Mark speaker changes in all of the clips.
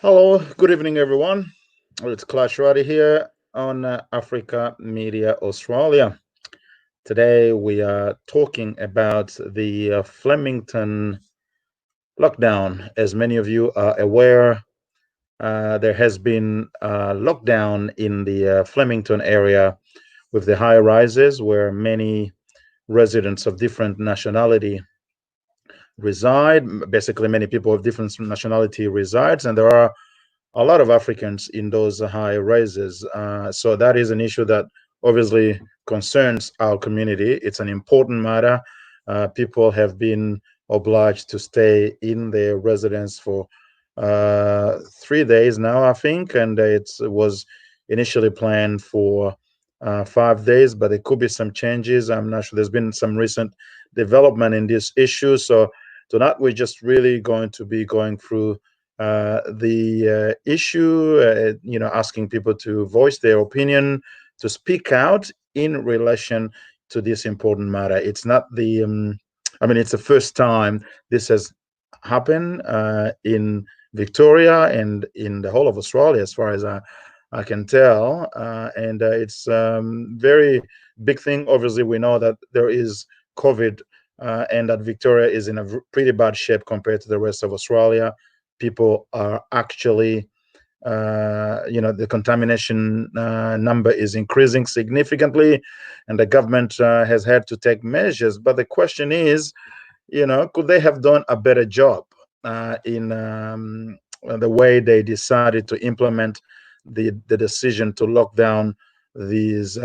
Speaker 1: Hello, good evening, everyone. It's Clash Roddy here on Africa Media Australia. Today we are talking about the Flemington lockdown. As many of you are aware, there has been a lockdown in the Flemington area with the high rises where many residents of different nationality reside. Basically, many people of different nationality resides, and there are a lot of Africans in those high rises. So that is an issue that obviously concerns our community. It's an important matter. People have been obliged to stay in their residence for 3 days now, I think, and it was initially planned for 5 days, but there could be some changes. I'm not sure. There's been some recent development in this issue. So tonight we're just really going to be going through the issue, asking people to voice their opinion, to speak out in relation to this important matter. It's not it's the first time this has happened in Victoria and in the whole of Australia, as far as I can tell. And it's very big thing. Obviously, we know that there is COVID and that Victoria is in a pretty bad shape compared to the rest of Australia. People are actually, the contamination number is increasing significantly, and the government has had to take measures. But the question is, could they have done a better job in the way they decided to implement the decision to lock down these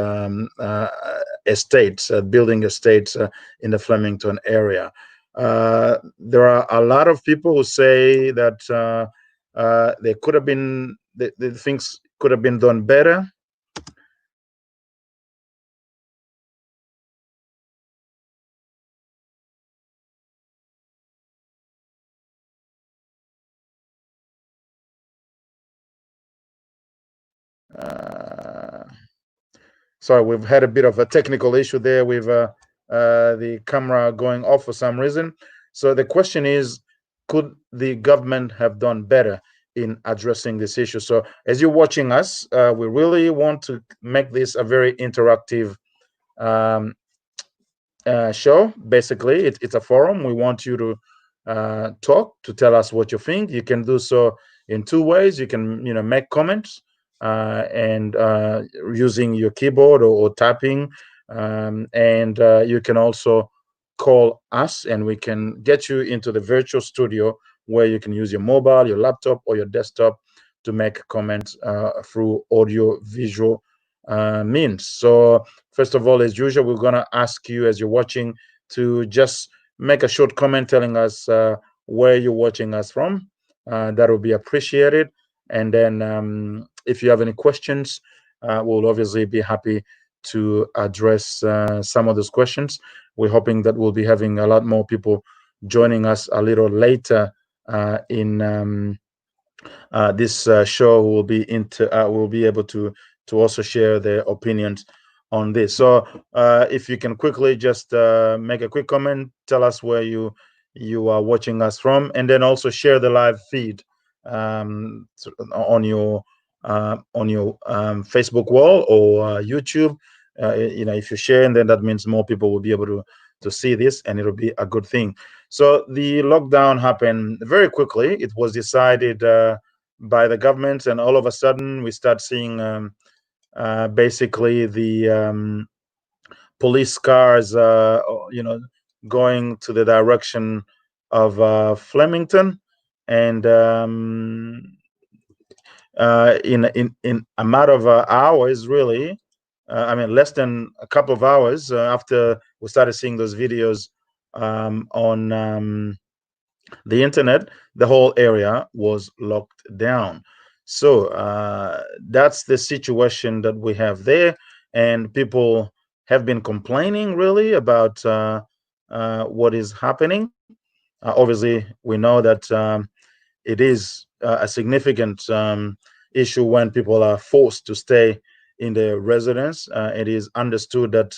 Speaker 1: estates, building estates in the Flemington area? There are a lot of people who say that they could have been the things could have been done better. Sorry, we've had a bit of a technical issue there with the camera going off for some reason. So the question is, could the government have done better in addressing this issue? So as you're watching us, we really want to make this a very interactive um, show. Basically, it's a forum. We want you to talk, to tell us what you think. You can do so in two ways. You can, make comments and using your keyboard or tapping, and you can also call us, and we can get you into the virtual studio where you can use your mobile, your laptop, or your desktop to make comments through audio visual means. So first of all, as usual, we're going to ask you as you're watching to just make a short comment telling us where you're watching us from. That will be appreciated. And then if you have any questions, we'll obviously be happy to address some of those questions. We're hoping that we'll be having a lot more people joining us a little later in this show. Who will be able to also share their opinions on this. So if you can quickly just make a quick comment, tell us where you are watching us from, and then also share the live feed on your Facebook wall or YouTube. If you share, and then that means more people will be able to see this, and it'll be a good thing. So the lockdown happened very quickly. It was decided by the government, and all of a sudden we start seeing basically the police cars, going to the direction of Flemington, and in a matter of hours, really, less than a couple of hours after we started seeing those videos on the internet, the whole area was locked down. So that's the situation that we have there, and people have been complaining really about what is happening. Obviously, we know that it is a significant issue when people are forced to stay in their residence. It is understood that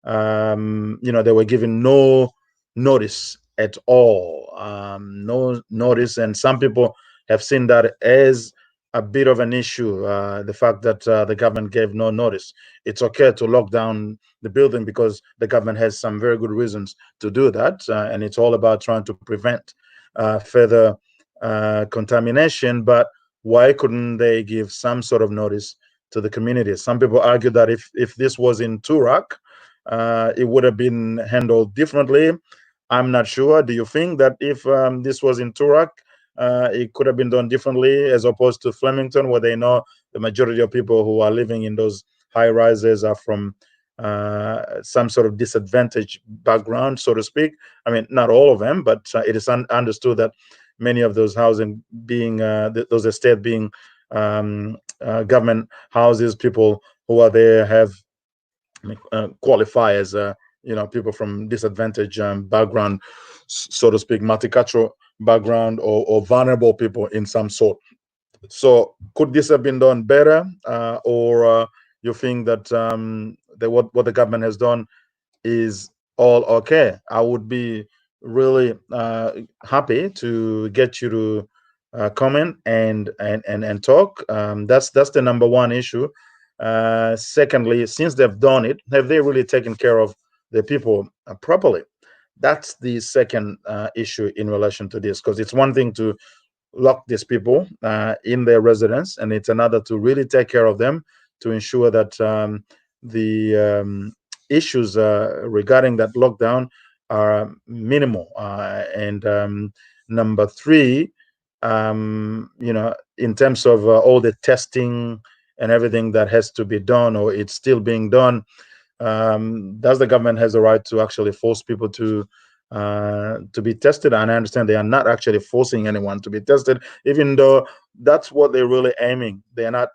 Speaker 1: they were given no notice at all, no notice, and some people have seen that as a bit of an issue. The fact that the government gave no notice. It's okay to lock down the building because the government has some very good reasons to do that, and it's all about trying to prevent further contamination. But why couldn't they give some sort of notice to the community? Some people argue that if this was in Turak, it would have been handled differently. I'm not sure. Do you think that if this was in Turak, it could have been done differently as opposed to Flemington, where they know the majority of people who are living in those high rises are from some sort of disadvantaged background, so to speak? I mean, not all of them, but it is understood that many of those housing being those estates being government houses, people who are there have qualify as people from disadvantaged background, so to speak, multicultural background, or vulnerable people in some sort. So could this have been done better, or you think that what the government has done is all okay? I would be really happy to get you to comment and talk. That's the number one issue. Secondly, since they've done it, have they really taken care of the people properly? That's the second issue in relation to this, because it's one thing to lock these people in their residence, and it's another to really take care of them to ensure that the issues regarding that lockdown are minimal. And number three, in terms of all the testing and everything that has to be done, or it's still being done, does the government has the right to actually force people to be tested? And I understand they are not actually forcing anyone to be tested, even though that's what they're really aiming. They're not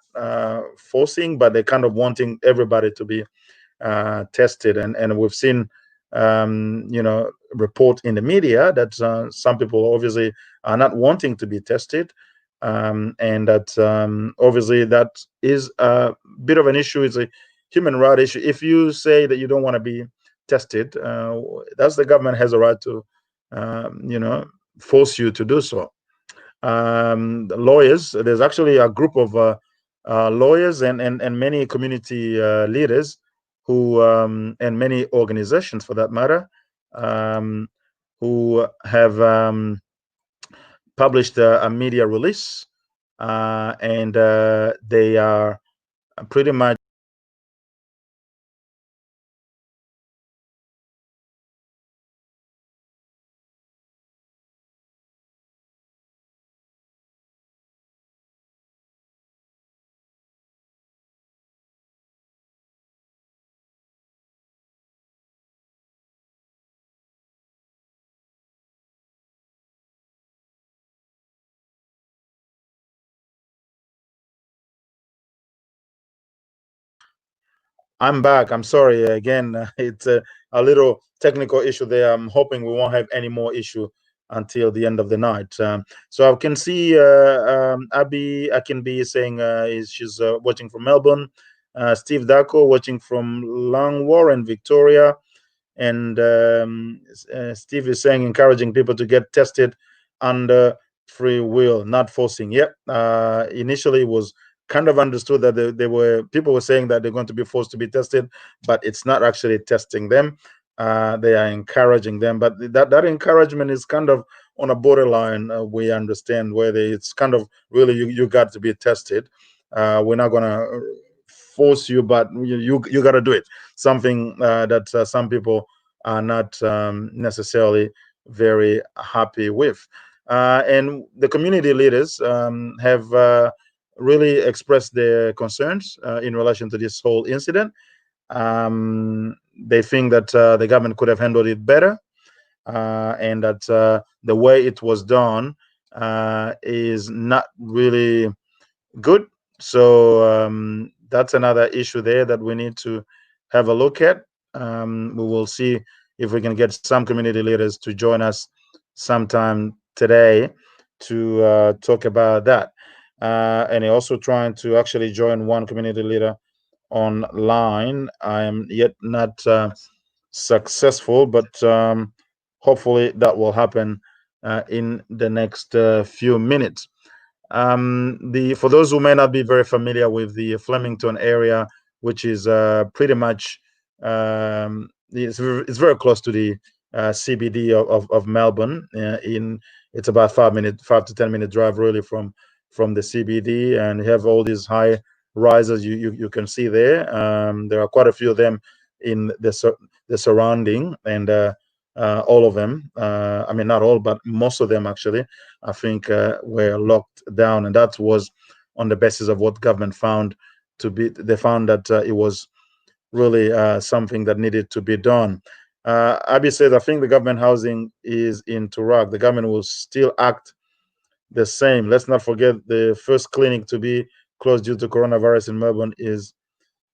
Speaker 1: forcing, but they're kind of wanting everybody to be tested. And we've seen report in the media that some people obviously are not wanting to be tested, and that obviously that is a bit of an issue. It's a human right issue. If you say that you don't want to be tested, that's the government has a right to force you to do so. The lawyers, there's actually a group of lawyers and many community leaders who and many organizations for that matter, who have published a media release, and they are pretty much I'm back. I'm sorry again. It's a little technical issue there. I'm hoping we won't have any more issue until the end of the night. So I can see Abby Akinbi saying she's watching from Melbourne. Steve Daco watching from Langwarren, Victoria. And Steve is saying encouraging people to get tested under free will, not forcing. Yep. Initially, it was kind of understood that they were people were saying that they're going to be forced to be tested, but it's not actually testing them. They are encouraging them, but that encouragement is kind of on a borderline. We understand whether it's kind of really you got to be tested. We're not going to force you, but you got to do it. Something that some people are not necessarily very happy with. And the community leaders have really expressed their concerns in relation to this whole incident. They think that the government could have handled it better, and that the way it was done is not really good. So that's another issue there that we need to have a look at. We will see if we can get some community leaders to join us sometime today to talk about that. And also trying to actually join one community leader online. I am yet not successful, but hopefully that will happen in the next few minutes. For those who may not be very familiar with the Flemington area, which is pretty much it's very close to the CBD of Melbourne. It's about 5 to 10 minute drive really from the CBD, and you have all these high rises you can see there. There are quite a few of them in the surrounding, and all of them. I mean, not all, but most of them actually, I think, were locked down, and that was on the basis of what government found to be. They found that it was really something that needed to be done. Abby says, I think the government housing is in Turak. The government will still act the same. Let's not forget the first clinic to be closed due to coronavirus in Melbourne is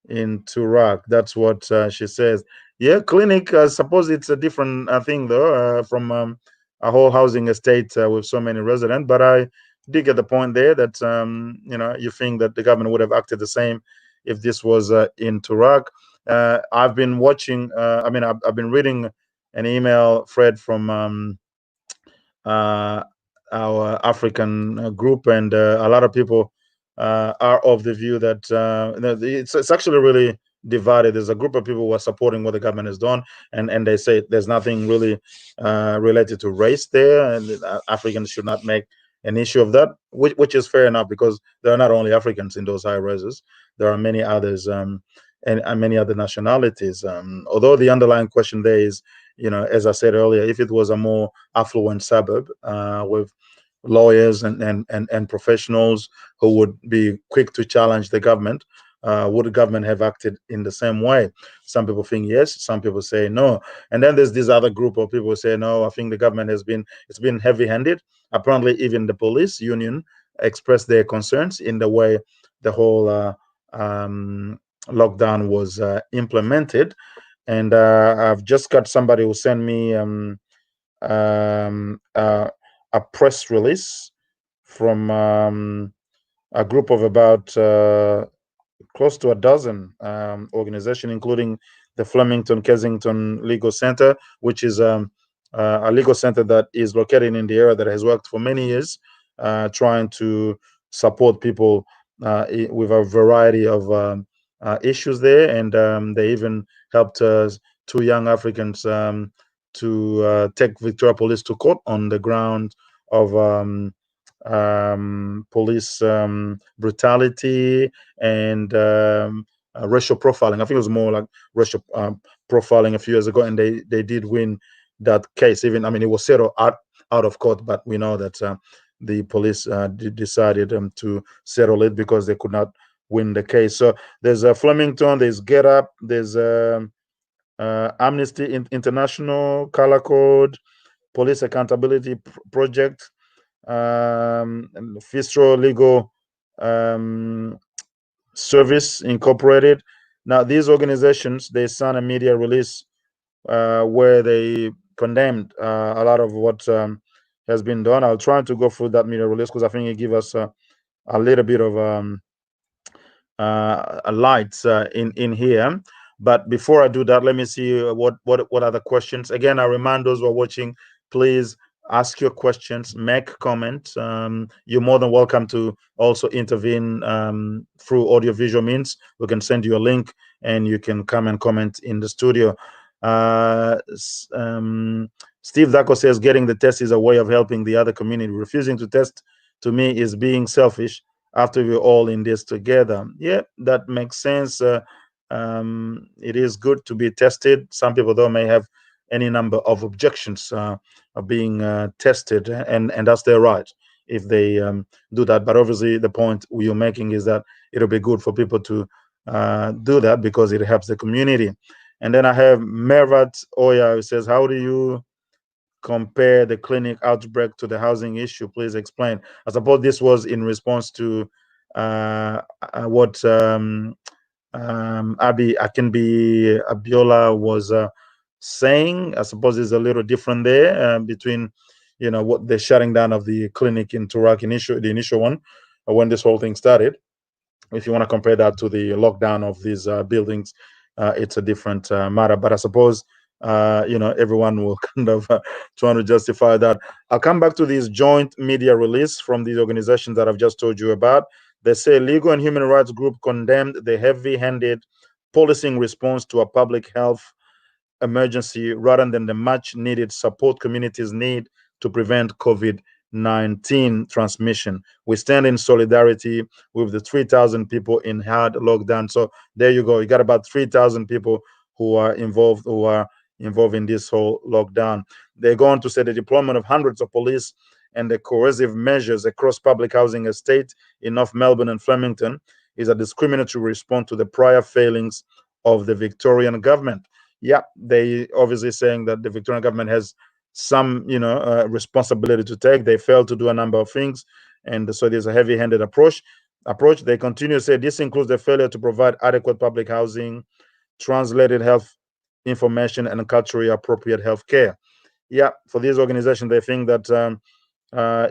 Speaker 1: in Turak. That's what she says. Yeah, clinic. Suppose it's a different thing though, from a whole housing estate with so many residents. But I did get the point there that you think that the government would have acted the same if this was in Turak. I've been watching. I've been reading an email thread from our African group, and a lot of people are of the view that it's actually really divided. There's a group of people who are supporting what the government has done, and they say there's nothing really related to race there, and Africans should not make an issue of that, which is fair enough, because there are not only Africans in those high rises, there are many others, and many other nationalities. Although the underlying question there is, as I said earlier, if it was a more affluent suburb with lawyers and professionals who would be quick to challenge the government, would the government have acted in the same way? Some people think yes, some people say no. And then there's this other group of people who say no, I think the government it's been heavy-handed. Apparently even the police union expressed their concerns in the way the whole lockdown was implemented. And I've just got somebody who sent me a press release from a group of about close to a dozen organizations, including the Flemington Kensington Legal Center, which is a legal center that is located in the area that has worked for many years, trying to support people with a variety of issues there. And they even helped two young Africans to take Victoria Police to court on the ground of police brutality and racial profiling. I think it was more like racial profiling a few years ago, and they did win that case. Even, I mean, it was settled out of court, but we know that the police decided to settle it because they could not win the case. So there's Flemington, there's Get Up, there's Amnesty International, Color Code, Police Accountability Project, Fistro Legal Service Incorporated. Now, these organizations, they signed a media release where they condemned a lot of what has been done. I'll try to go through that media release because I think it gives us a little bit of lights in here. But before I do that, let me see what are the questions. Again, I remind those who are watching, please ask your questions, make comments. You're more than welcome to also intervene through audio-visual means. We can send you a link and you can come and comment in the studio. Steve Daco says, getting the test is a way of helping the other community. Refusing to test, to me, is being selfish after we're all in this together. Yeah, that makes sense. It is good to be tested. Some people, though, may have any number of objections of being tested, and that's their right if they do that. But obviously, the point you're making is that it'll be good for people to do that because it helps the community. And then I have Mervat Oya, who says, how do you compare the clinic outbreak to the housing issue? Please explain. I suppose this was in response to what Abi Akinbi Abiola was saying. I suppose it's a little different there between, what the shutting down of the clinic in Turak, the initial one, when this whole thing started. If you want to compare that to the lockdown of these buildings, it's a different matter. But I suppose everyone will kind of trying to justify that. I'll come back to this joint media release from these organizations that I've just told you about. They say legal and human rights group condemned the heavy-handed policing response to a public health emergency rather than the much needed support communities need to prevent COVID-19 transmission. We stand in solidarity with the 3,000 people in hard lockdown. So there you go. You got about 3,000 people who are involved in this whole lockdown. They go on to say the deployment of hundreds of police and the coercive measures across public housing estate in North Melbourne and Flemington is a discriminatory response to the prior failings of the Victorian government. Yeah, they obviously saying that the Victorian government has some, responsibility to take. They failed to do a number of things, and so there's a heavy-handed approach. They continue to say this includes the failure to provide adequate public housing, translated health information, and culturally appropriate health care. Yeah, for these organizations, they think that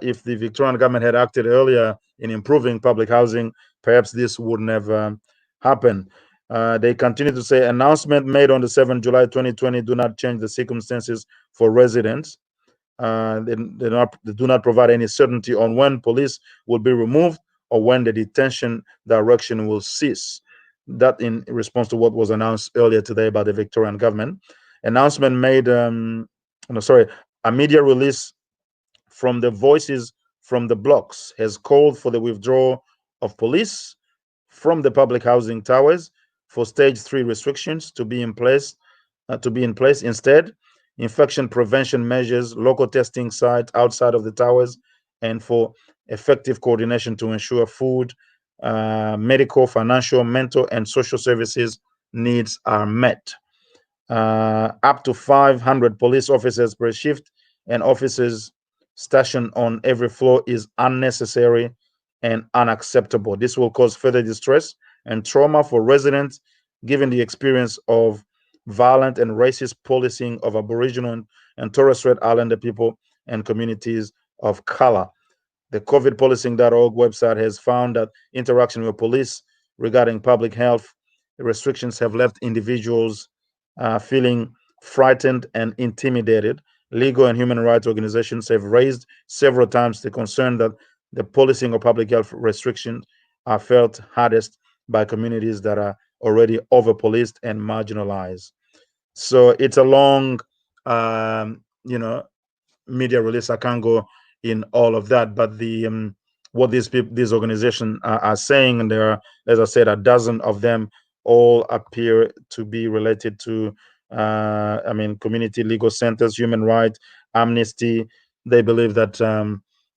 Speaker 1: if the Victorian government had acted earlier in improving public housing, perhaps this wouldn't have happened. They continue to say announcement made on the 7th July 2020 do not change the circumstances for residents. They do not provide any certainty on when police will be removed or when the detention direction will cease. That in response to what was announced earlier today by the Victorian government. Announcement made, a media release from the Voices from the Blocks has called for the withdrawal of police from the public housing towers for stage 3 restrictions to be in place. Instead, infection prevention measures, local testing sites outside of the towers, and for effective coordination to ensure food, medical, financial, mental, and social services needs are met. Up to 500 police officers per shift and officers stationed on every floor is unnecessary and unacceptable. This will cause further distress and trauma for residents, given the experience of violent and racist policing of Aboriginal and Torres Strait Islander people and communities of color. The COVIDpolicing.org website has found that interaction with police regarding public health restrictions have left individuals feeling frightened and intimidated. Legal and human rights organizations have raised several times the concern that the policing of public health restrictions are felt hardest by communities that are already over-policed and marginalized. So it's a long, media release. I can't go in all of that, but what these organizations are saying, and there are, as I said, a dozen of them, all appear to be related to, community legal centers, human rights, Amnesty. They believe that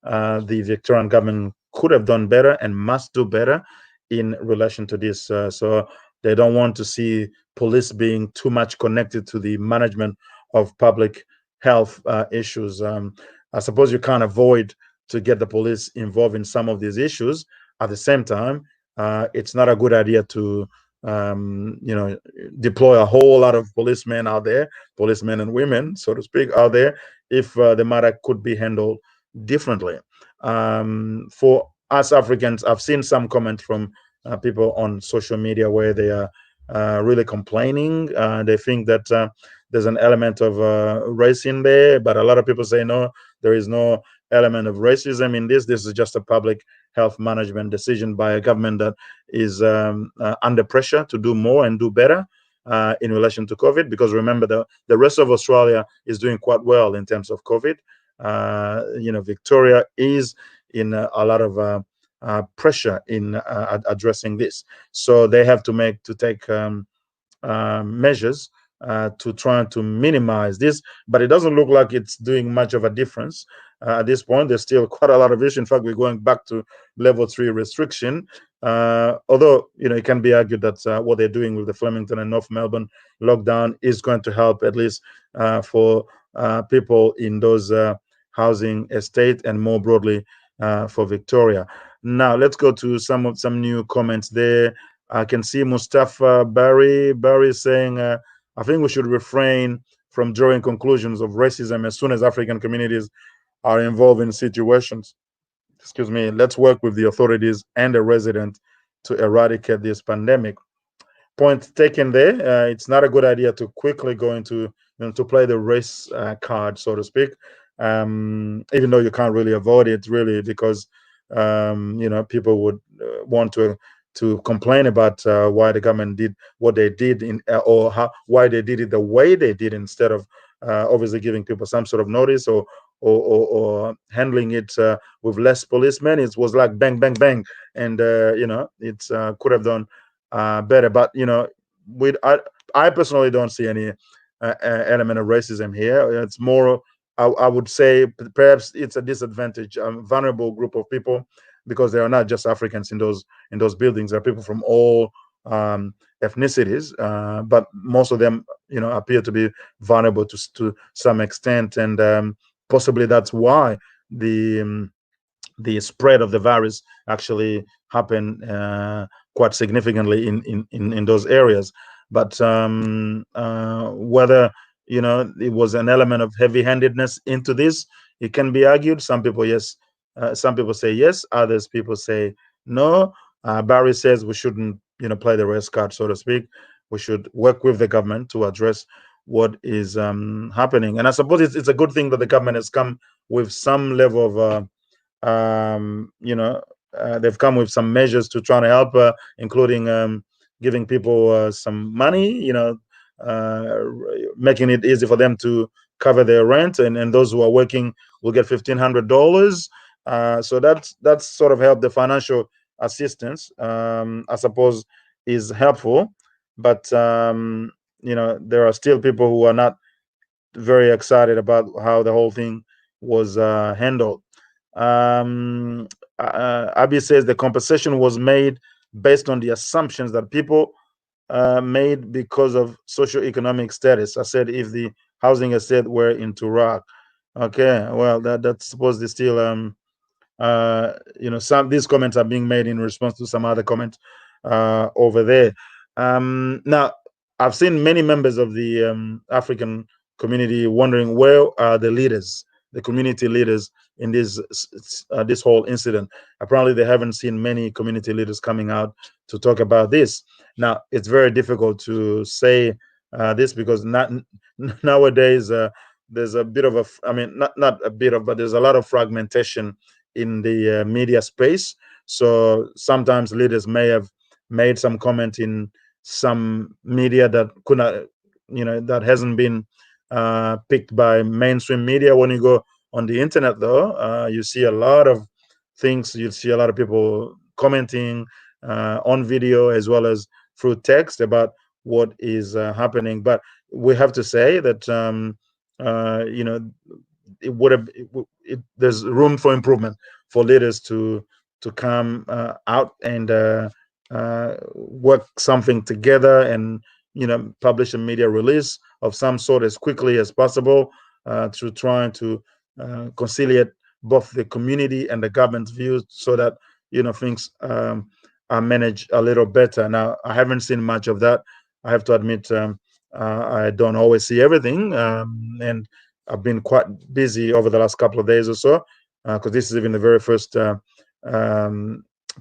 Speaker 1: the Victorian government could have done better and must do better in relation to this. So they don't want to see police being too much connected to the management of public health issues. I suppose you can't avoid to get the police involved in some of these issues. At the same time, it's not a good idea to deploy a whole lot of policemen out there, policemen and women, so to speak, out there, if the matter could be handled differently. For us Africans, I've seen some comments from people on social media where they are really complaining. They think that there's an element of race in there, but a lot of people say no, there is no element of racism in this. This is just a public health management decision by a government that is under pressure to do more and do better in relation to COVID. Because remember, the rest of Australia is doing quite well in terms of COVID. Victoria is in a lot of pressure in addressing this, so they have to take measures to try to minimize this, but it doesn't look like it's doing much of a difference at this point. There's still quite a lot of issues. In fact, we're going back to level 3 restriction, although it can be argued that what they're doing with the Flemington and North Melbourne lockdown is going to help, at least for people in those housing estate, and more broadly for Victoria. Now let's go to some new comments there. I can see Mustafa Barry saying, I think we should refrain from drawing conclusions of racism as soon as African communities are involved in situations. Excuse me. Let's work with the authorities and the residents to eradicate this pandemic. point taken there. It's not a good idea to quickly go into, to play the race card, so to speak. Even though you can't really avoid it, really, because people would want to complain about why the government did what they did or why they did it the way they did, instead of obviously giving people some sort of notice, or handling it with less policemen. It was like bang, bang, bang, and it could have done better. But I personally don't see any element of racism here. It's more, I would say, perhaps it's a disadvantage, vulnerable group of people, because there are not just Africans in those buildings. There are people from all ethnicities, but most of them, appear to be vulnerable to some extent, and possibly that's why the spread of the virus actually happened quite significantly in those areas. But whether it was an element of heavy-handedness into this, it can be argued. Some people some people say yes, others people say no. Barry says we shouldn't play the race card, so to speak. We should work with the government to address what is happening, and I suppose it's a good thing that the government has come with some level of they've come with some measures to try to help, including giving people some money, making it easy for them to cover their rent, and those who are working will get $1,500. So that's sort of helped. The financial assistance, I suppose, is helpful, but there are still people who are not very excited about how the whole thing was handled. Abi says the compensation was made based on the assumptions that people made because of socioeconomic status. I said if the housing estate were in Turak. Okay, well, that's supposed to still some these comments are being made in response to some other comments over there. Now, I've seen many members of the African community wondering where are the leaders, the community leaders in this whole incident. Apparently, they haven't seen many community leaders coming out to talk about this. Now, it's very difficult to say this because nowadays there's a bit of not a bit of, but there's a lot of fragmentation in the media space. So sometimes leaders may have made some comment in some media that could not, that hasn't been picked by mainstream media. When you go on the internet, though, you see a lot of things. You see a lot of people commenting on video as well as through text about what is happening. But we have to say that it would have there's room for improvement for leaders to come out and work something together, and publish a media release of some sort as quickly as possible to try to conciliate both the community and the government's views, so that things are managed a little better. Now, I haven't seen much of that. I have to admit, I don't always see everything, and I've been quite busy over the last couple of days or so, because this is even the very first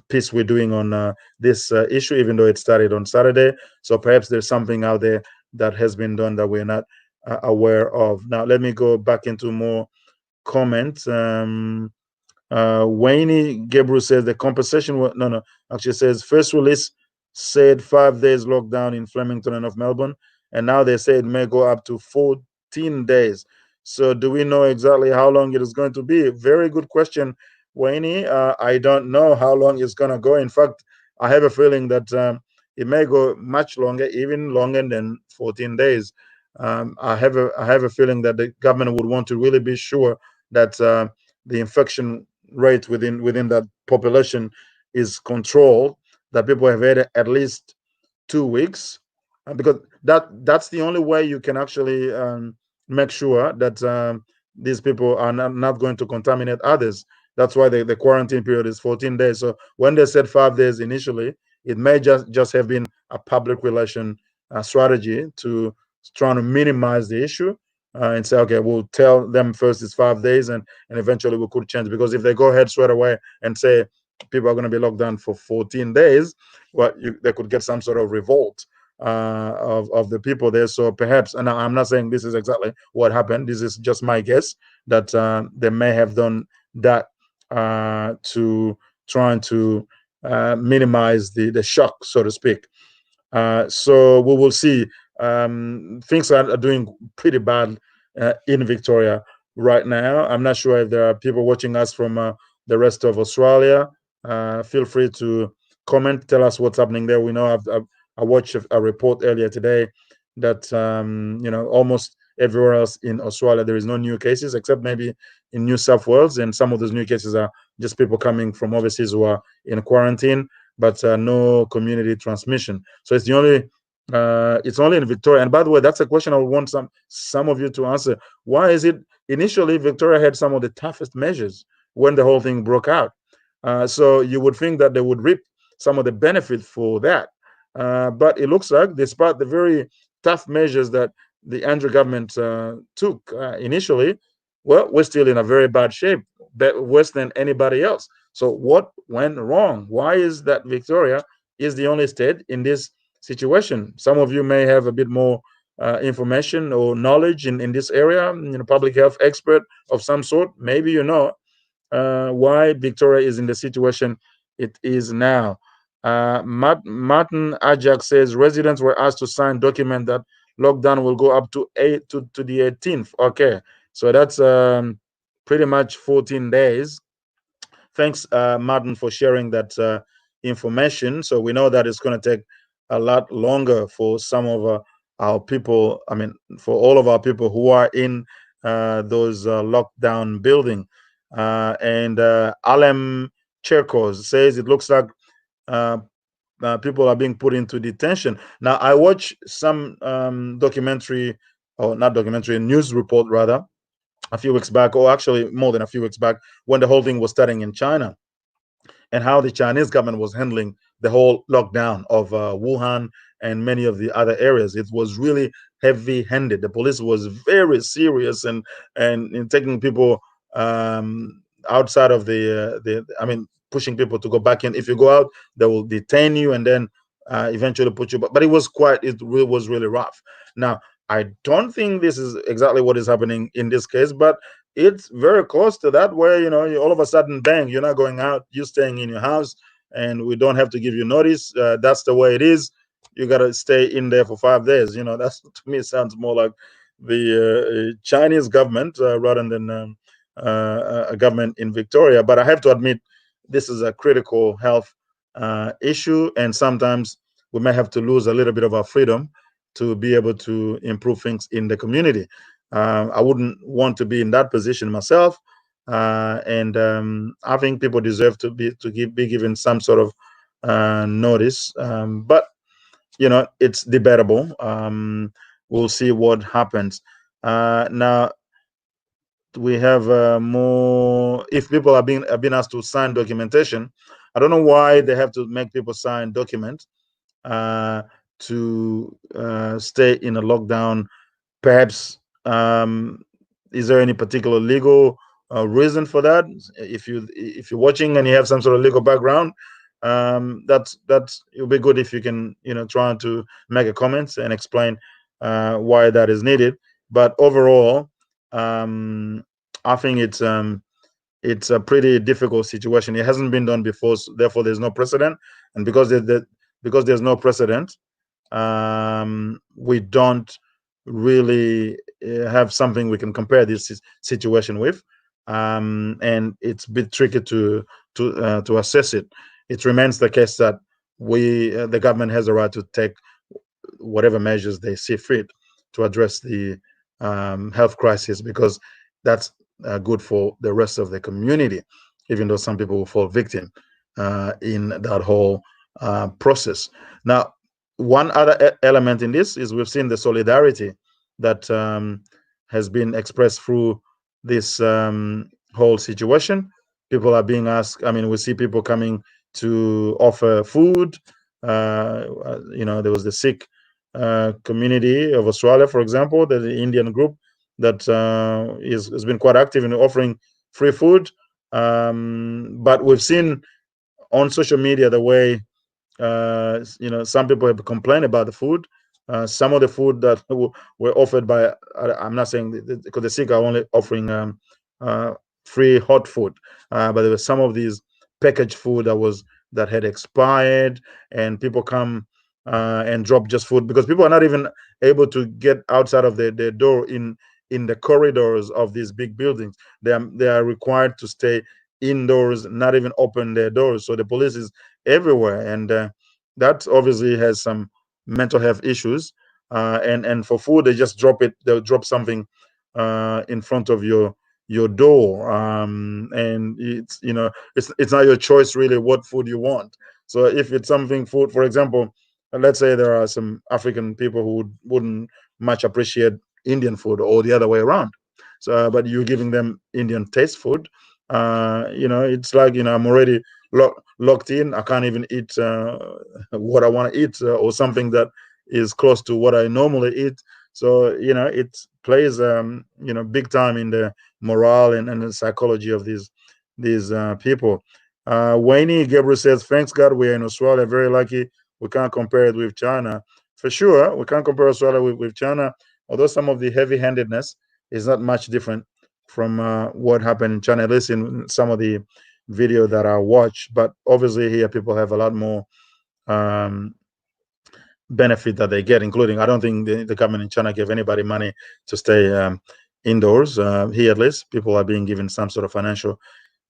Speaker 1: piece we're doing on this issue, even though it started on Saturday. So perhaps there's something out there that has been done that we're not aware of. Now, let me go back into more comments. Wayne Gabriel says the compensation actually says first release said 5 days lockdown in Flemington and of Melbourne, and now they say it may go up to 14 days. So do we know exactly how long it is going to be? Very good question, Wayne. I don't know how long it's going to go. In fact, I have a feeling that it may go much longer, even longer than 14 days. I have a feeling that the government would want to really be sure that the infection rate within that population is controlled, that people have had at least 2 weeks, because that's the only way you can actually make sure that these people are not going to contaminate others. That's why the quarantine period is 14 days. So when they said 5 days initially, it may just have been a public relation strategy to trying to minimize the issue, and say, okay, we'll tell them first it's 5 days, and eventually we could change. Because if they go ahead straight away and say people are going to be locked down for 14 days, well, they could get some sort of revolt of the people there. So perhaps, and I'm not saying this is exactly what happened. This is just my guess that they may have done that to trying to minimize the shock, so to speak. So we will see. Things are doing pretty bad in Victoria right now. I'm not sure if there are people watching us from the rest of Australia. Feel free to comment, tell us what's happening there. We know I watched a report earlier today that almost everywhere else in Australia there is no new cases except maybe in New South Wales, and some of those new cases are just people coming from overseas who are in quarantine, but no community transmission. So it's only in Victoria. And by the way, that's a question I would want some of you to answer. Why is it initially Victoria had some of the toughest measures when the whole thing broke out? So you would think that they would reap some of the benefit for that. But it looks like, despite the very tough measures that the Andrew government took initially, well, we're still in a very bad shape, worse than anybody else. So what went wrong? Why is that Victoria is the only state in this situation? Some of you may have a bit more information or knowledge in this area, public health expert of some sort. Maybe why Victoria is in the situation it is now. Martin Ajak says residents were asked to sign document that lockdown will go up to the 18th. Okay, so that's pretty much 14 days. Thanks, Martin, for sharing that information. So we know that it's going to take a lot longer for some of our people. I mean, for all of our people who are in those lockdown building. And Alem Cherkos says it looks like people are being put into detention. Now, I watched some documentary, or not documentary, news report rather, a few weeks back, or actually more than a few weeks back, when the whole thing was starting in China, and how the Chinese government was handling the whole lockdown of Wuhan and many of the other areas. It was really heavy-handed. The police was very serious and in taking people outside of I mean, pushing people to go back in. If you go out, they will detain you and then eventually put you. But it was was really rough. Now, I don't think this is exactly what is happening in this case, but it's very close to that, where all of a sudden, bang, you're not going out, you're staying in your house, and we don't have to give you notice. That's the way it is. You got to stay in there for 5 days. That's, to me, sounds more like the Chinese government rather than a government in Victoria. But I have to admit, this is a critical health issue, and sometimes we may have to lose a little bit of our freedom to be able to improve things in the community. I wouldn't want to be in that position myself, and I think people deserve to be given some sort of notice. But it's debatable. We'll see what happens. Now we have more. If people have been asked to sign documentation, I don't know why they have to make people sign documents to stay in a lockdown. Perhaps is there any particular legal reason for that? If you're watching and you have some sort of legal background, that's it'll be good if you can try to make a comment and explain why that is needed. But overall, I think it's a pretty difficult situation. It hasn't been done before, so therefore there's no precedent, and because there's no precedent, we don't really have something we can compare this situation with, and it's a bit tricky to assess it. It remains the case that the government has a right to take whatever measures they see fit to address the health crisis, because that's good for the rest of the community, even though some people will fall victim in that whole process. Now, one other element in this is we've seen the solidarity that has been expressed through this whole situation. People are being asked. I mean, we see people coming to offer food. There was the Sikh community of Australia, for example, the Indian group that has been quite active in offering free food. But we've seen on social media the way some people have complained about the food. Some of the food that were offered by, I'm not saying because the sick are only offering uh, free hot food, but there were some of these packaged food that had expired, and people come and drop just food because people are not even able to get outside of their door in the corridors of these big buildings. They are required to stay indoors, not even open their doors. So the police is everywhere, and that obviously has some mental health issues. And for food, they just drop it. They'll drop something in front of your door, and it's not your choice really what food you want. So if it's something food, for example, let's say there are some African people who wouldn't much appreciate Indian food or the other way around. So, but you're giving them Indian taste food. It's like I'm already locked in. I can't even eat what I want to eat, or something that is close to what I normally eat. So it plays big time in the morale and the psychology of these people. Wayne Gabriel says, "Thanks God we're in Australia. Very lucky. We can't compare it with China. For sure, we can't compare Australia with China. Although some of the heavy-handedness is not much different from what happened in China, at least in some of the video that I watched. But obviously here people have a lot more um, benefit that they get, including I don't think the government in China gave anybody money to stay indoors. Here at least people are being given some sort of financial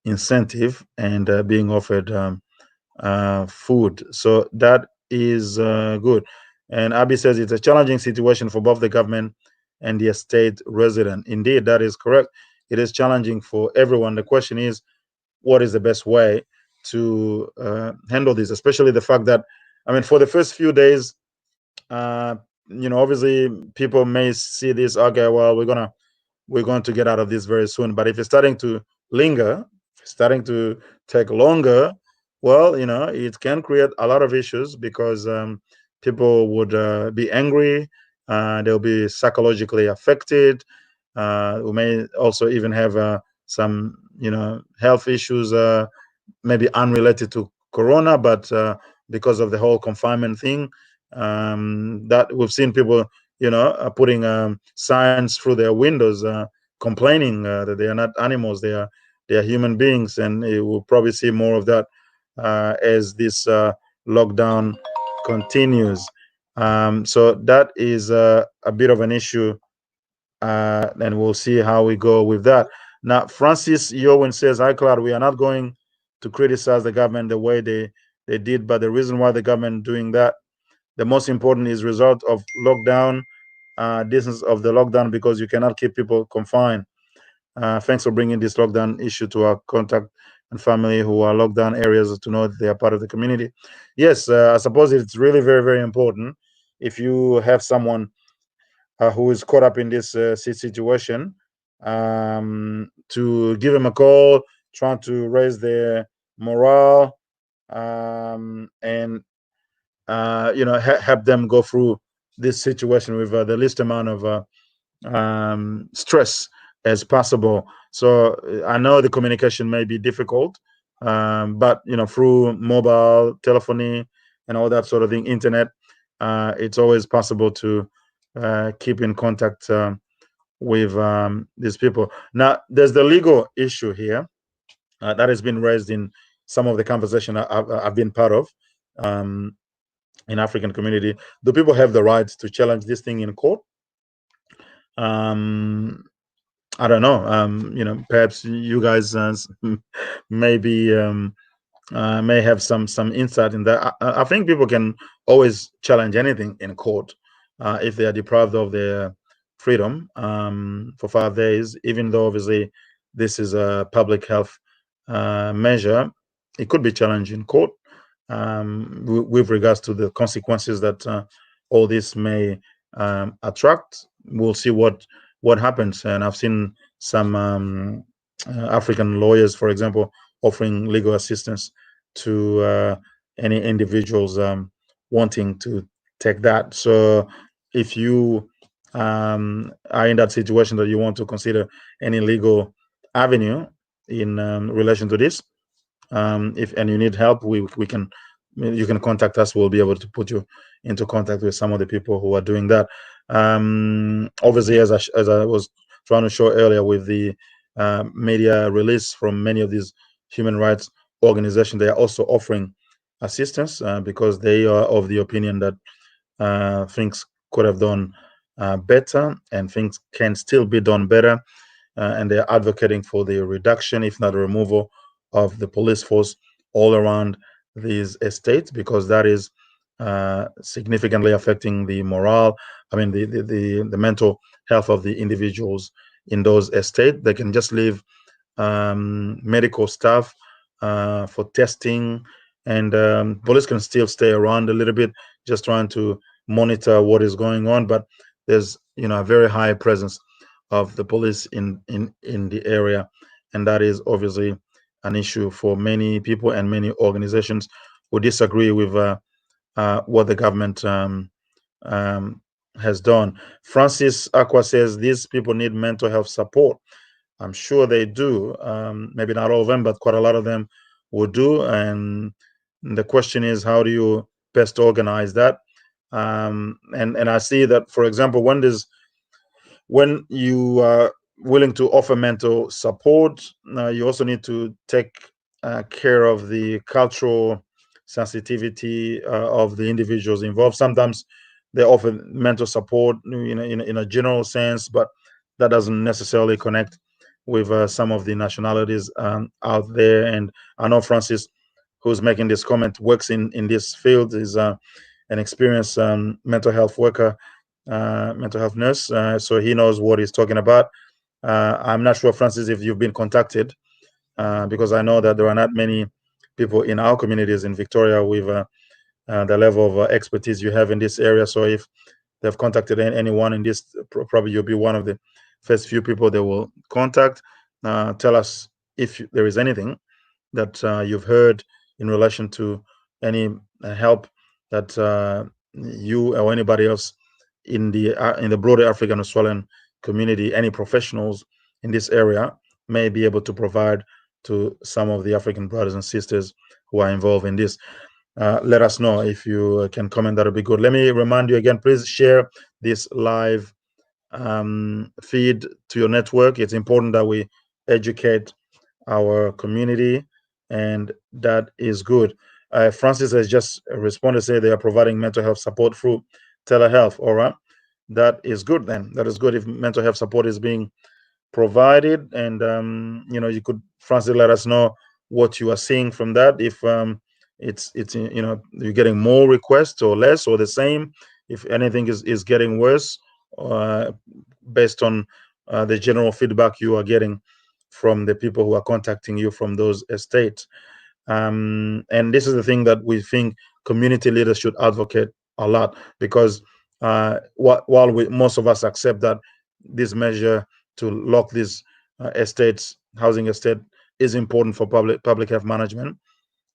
Speaker 1: incentive and being offered food. So that is good. And Abby says it's a challenging situation for both the government and the estate resident. Indeed, that is correct. It is challenging for everyone. The question is, what is the best way to handle this? Especially the fact that, I mean, for the first few days, obviously people may see this. Okay, well, we're going to get out of this very soon. But if it's starting to linger, starting to take longer, well, it can create a lot of issues because people would be angry. They'll be psychologically affected. We may also even have some, health issues, maybe unrelated to Corona, but because of the whole confinement thing, that we've seen people, putting signs through their windows, complaining that they are not animals, they are human beings, and we'll probably see more of that as this lockdown continues. So that is a bit of an issue, and we'll see how we go with that. Now, Francis Yowen says, "Hi, Cloud. We are not going to criticize the government the way they did, but the reason why the government doing that, the most important is result of lockdown, distance of the lockdown, because you cannot keep people confined. Thanks for bringing this lockdown issue to our contact and family who are lockdown areas to know that they are part of the community." Yes, I suppose it's really very, very important if you have someone who is caught up in this situation, to give them a call, trying to raise their morale, and help them go through this situation with the least amount of stress as possible. So I know the communication may be difficult, but through mobile telephony and all that sort of thing, internet, it's always possible to keep in contact with these people. Now, there's the legal issue here that has been raised in some of the conversation I've been part of in African community. Do people have the right to challenge this thing in court? I don't know. Perhaps you guys maybe may have some insight in that. I think people can always challenge anything in court if they are deprived of their freedom for 5 days, even though obviously this is a public health measure. It could be challenged in court with regards to the consequences that all this may attract. We'll see what happens. And I've seen some African lawyers, for example, offering legal assistance to any individuals wanting to take that. So if you are in that situation that you want to consider any legal avenue in relation to this, if and you need help, we can you can contact us. We'll be able to put you into contact with some of the people who are doing that. Obviously, as I was trying to show earlier with the media release from many of these human rights organizations, they are also offering assistance because they are of the opinion that things could have done better and things can still be done better. And they're advocating for the reduction, if not the removal, of the police force all around these estates, because that is significantly affecting the morale. I mean, the mental health of the individuals in those estates. They can just leave medical staff for testing, and police can still stay around a little bit, just trying to monitor what is going on. But there's a very high presence of the police in the area, and that is obviously an issue for many people and many organizations who disagree with what the government has done. Francis Aqua says these people need mental health support. I'm sure they do. Maybe not all of them, but quite a lot of them would do. And the question is, how do you best organize that? And I see that, for example, when you are willing to offer mental support, you also need to take care of the cultural sensitivity of the individuals involved. Sometimes they offer mental support, in a general sense, but that doesn't necessarily connect with some of the nationalities out there. And I know Francis, who's making this comment, works in this field, is an experienced mental health worker, mental health nurse, so he knows what he's talking about. I'm not sure, Francis, if you've been contacted, because I know that there are not many people in our communities in Victoria with the level of expertise you have in this area. So if they've contacted anyone in this, probably you'll be one of the first few people they will contact. Tell us if there is anything that you've heard in relation to any help that you or anybody else in the broader African Australian community, any professionals in this area may be able to provide to some of the African brothers and sisters who are involved in this. Let us know if you can comment. That'll be good. Let me remind you again, please share this live feed to your network. It's important that we educate our community, and that is good. Francis has just responded, say they are providing mental health support through telehealth. All right, that is good then. That is good if mental health support is being provided. And you could, Francis, let us know what you are seeing from that. If it's you're getting more requests or less or the same, if anything is getting worse, based on the general feedback you are getting from the people who are contacting you from those estates. And this is the thing that we think community leaders should advocate a lot, because while most of us accept that this measure to lock these housing estate is important for public health management,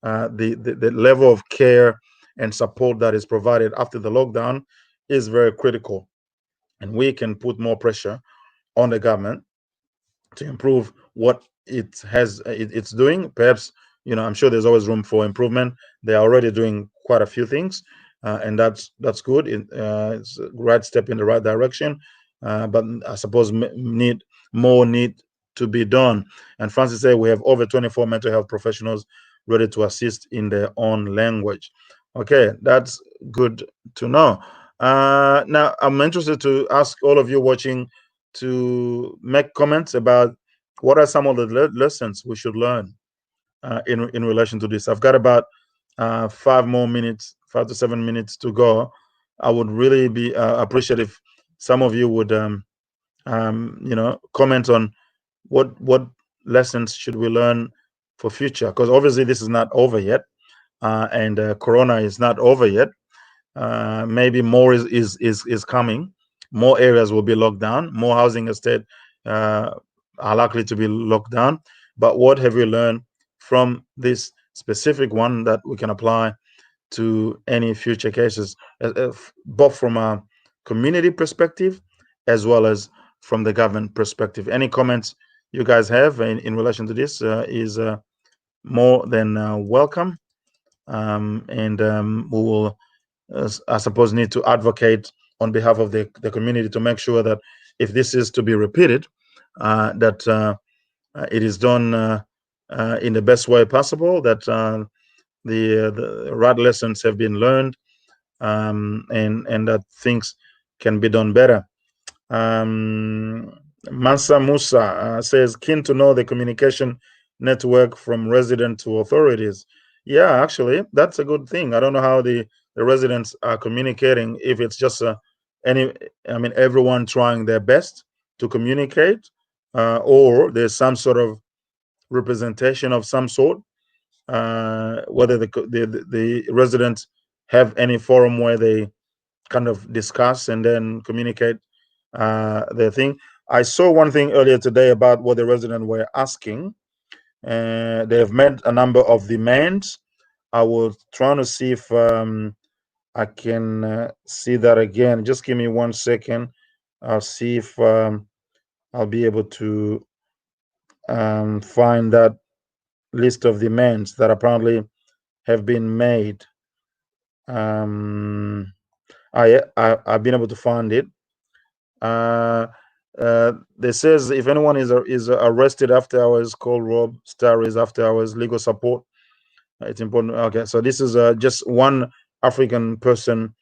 Speaker 1: the level of care and support that is provided after the lockdown is very critical, and we can put more pressure on the government to improve what it's doing. Perhaps, I'm sure there's always room for improvement. They are already doing quite a few things, and that's good. It's a right step in the right direction, but I suppose more need to be done. And Francis said we have over 24 mental health professionals ready to assist in their own language. Okay, that's good to know. Now I'm interested to ask all of you watching to make comments about what are some of the lessons we should learn in relation to this. I've got about 5 to 7 minutes to go. I would really be appreciative if some of you would comment on what lessons should we learn for future, because obviously this is not over yet, and Corona is not over yet. Maybe more is coming. More areas will be locked down. More housing estate are likely to be locked down. But what have we learned from this specific one that we can apply to any future cases, both from a community perspective as well as from the government perspective? Any comments you guys have in relation to this is more than welcome. and we will, I suppose, need to advocate on behalf of the community to make sure that if this is to be repeated, that it is done in the best way possible, that the right lessons have been learned, and that things can be done better. Mansa Musa says, keen to know the communication network from resident to authorities. Yeah, actually, that's a good thing. I don't know how the residents are communicating, if it's just everyone trying their best to communicate, or there's some sort of representation of some sort, whether the residents have any forum where they kind of discuss and then communicate their thing. I saw one thing earlier today about what the residents were asking. They have made a number of demands. I was trying to see if I can see that again. Just give me 1 second. I'll see if I'll be able to find that list of demands that apparently have been made. I've been able to find it. They says if anyone is arrested after hours, call Rob Starries after hours legal support. It's important. Okay, so this is just one African person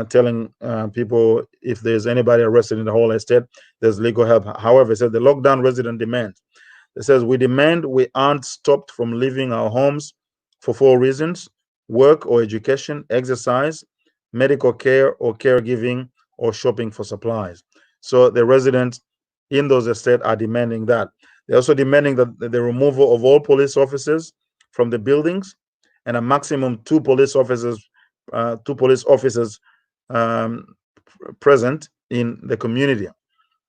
Speaker 1: telling people if there's anybody arrested in the whole estate, there's legal help. However, it said the lockdown resident demand. It says we demand we aren't stopped from leaving our homes for 4 reasons: work or education, exercise, medical care or caregiving, or shopping for supplies. So the residents in those estates are demanding that. They're also demanding that the removal of all police officers from the buildings, and a maximum 2 police officers present in the community.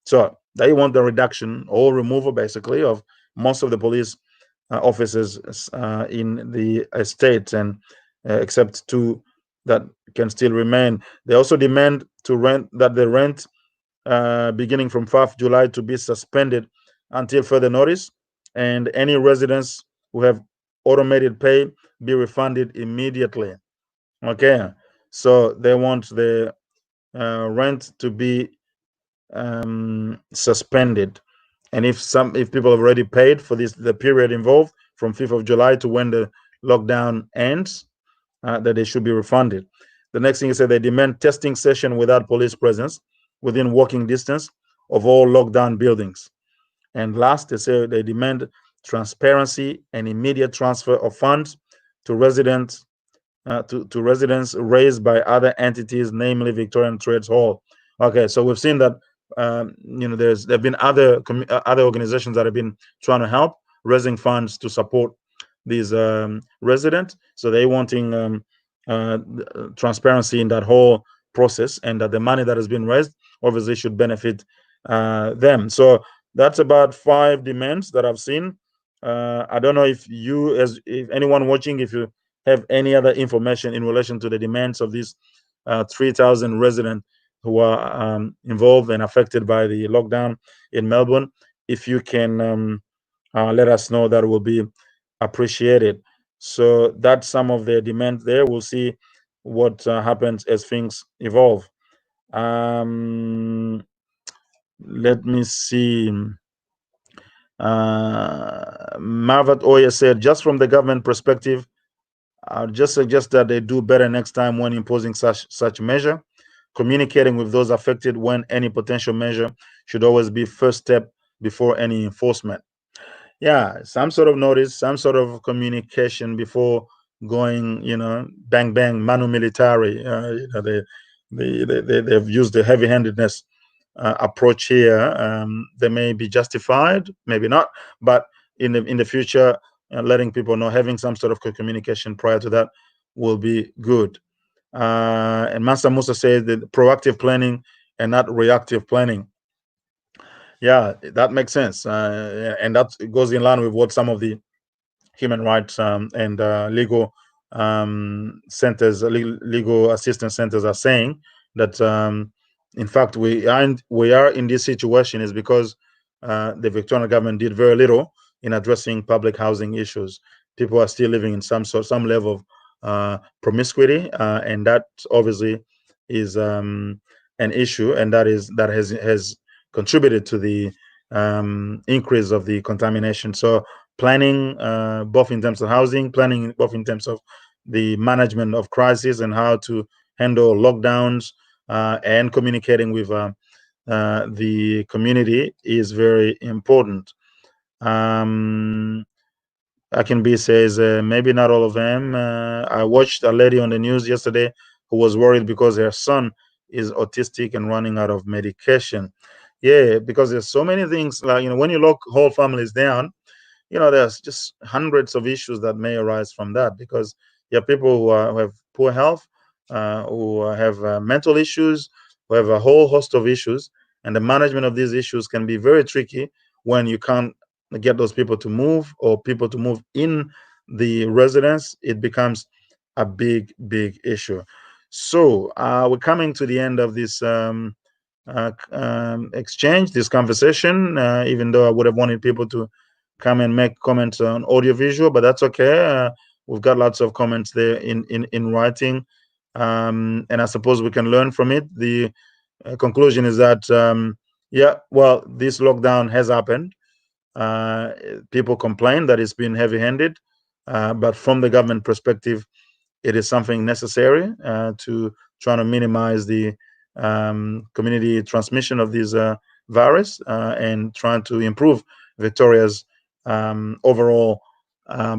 Speaker 1: So they want the reduction or removal, basically, of most of the police officers in the estate, and except 2 that can still remain. They also demand the rent beginning from 5th July to be suspended until further notice, and any residents who have automated pay be refunded immediately. Okay, so they want the rent to be suspended, and if people have already paid for the period involved from 5th of July to when the lockdown ends, that they should be refunded. The next thing is that they demand testing session without police presence within walking distance of all lockdown buildings. And last, they say they demand transparency and immediate transfer of funds to residents raised by other entities, namely Victorian Trades Hall. Okay, so we've seen that there've been other organizations that have been trying to help raising funds to support these residents. So they wanting transparency in that whole process, and that the money that has been raised obviously should benefit them. So that's about 5 demands that I've seen. I don't know if if anyone watching, if you have any other information in relation to the demands of these 3,000 residents who are involved and affected by the lockdown in Melbourne. If you can let us know, that will be appreciated. So that's some of the demands there. We'll see what happens as things evolve. Let me see. Marvat Oya said, just from the government perspective, I'll just suggest that they do better next time when imposing such measure. Communicating with those affected when any potential measure should always be first step before any enforcement. Yeah, some sort of notice, some sort of communication before going, bang bang, manu militari. They've used the heavy-handedness approach here. They may be justified, maybe not, but in the future, letting people know, having some sort of communication prior to that will be good. And Master Musa says that proactive planning and not reactive planning. Yeah, that makes sense, and that goes in line with what some of the human rights and legal centers, legal assistance centers are saying, that in fact we are in this situation is because the Victorian government did very little in addressing public housing issues. People are still living in some level promiscuity, and that obviously is an issue, and that has contributed to the increase of the contamination. So planning, both in terms of housing, planning both in terms of the management of crisis and how to handle lockdowns, and communicating with the community is very important. Akinbi says, maybe not all of them. I watched a lady on the news yesterday who was worried because her son is autistic and running out of medication. Yeah, because there's so many things, like, when you lock whole families down, there's just hundreds of issues that may arise from that, because you have people who have poor health, who have mental issues, who have a whole host of issues, and the management of these issues can be very tricky when you can't get those people to move, or people to move in the residence. It becomes a big, big issue. So we're coming to the end of this exchange, this conversation, even though I would have wanted people to come and make comments on audiovisual, but that's okay. We've got lots of comments there in writing, and I suppose we can learn from it. The conclusion is that, yeah, well, this lockdown has happened. People complain that it's been heavy-handed, but from the government perspective, it is something necessary to try to minimize the community transmission of this virus, and trying to improve Victoria's overall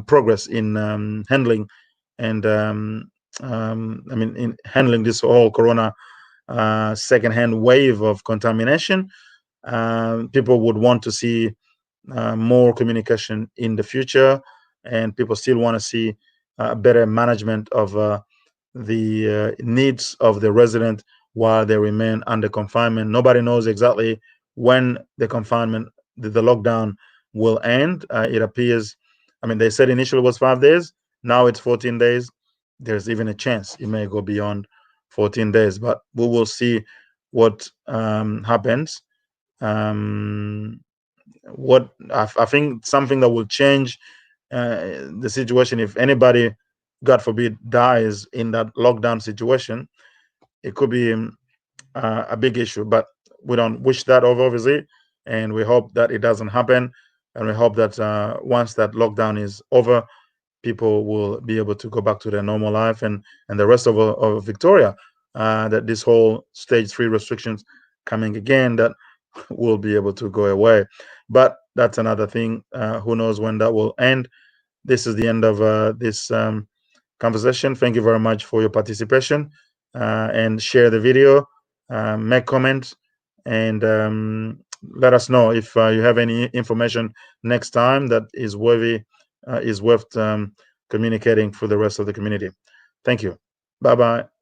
Speaker 1: progress in handling and in handling this whole corona second-hand wave of contamination. People would want to see more communication in the future, and people still want to see better management of the needs of the resident while they remain under confinement. Nobody knows exactly when the confinement, the lockdown will end. It appears, they said initially it was 5 days. Now it's 14 days. There's even a chance it may go beyond 14 days, but we will see what happens. What I think something that will change the situation, if anybody, God forbid, dies in that lockdown situation, it could be a big issue. But we don't wish that over, obviously, and we hope that it doesn't happen. And we hope that once that lockdown is over, people will be able to go back to their normal life, and the rest of Victoria, that this whole stage 3 restrictions coming again, that will be able to go away. But that's another thing. Who knows when that will end. This is the end of this conversation. Thank you very much for your participation, and share the video, make comments, and let us know if you have any information next time that is worth communicating for the rest of the community. Thank you. Bye-bye.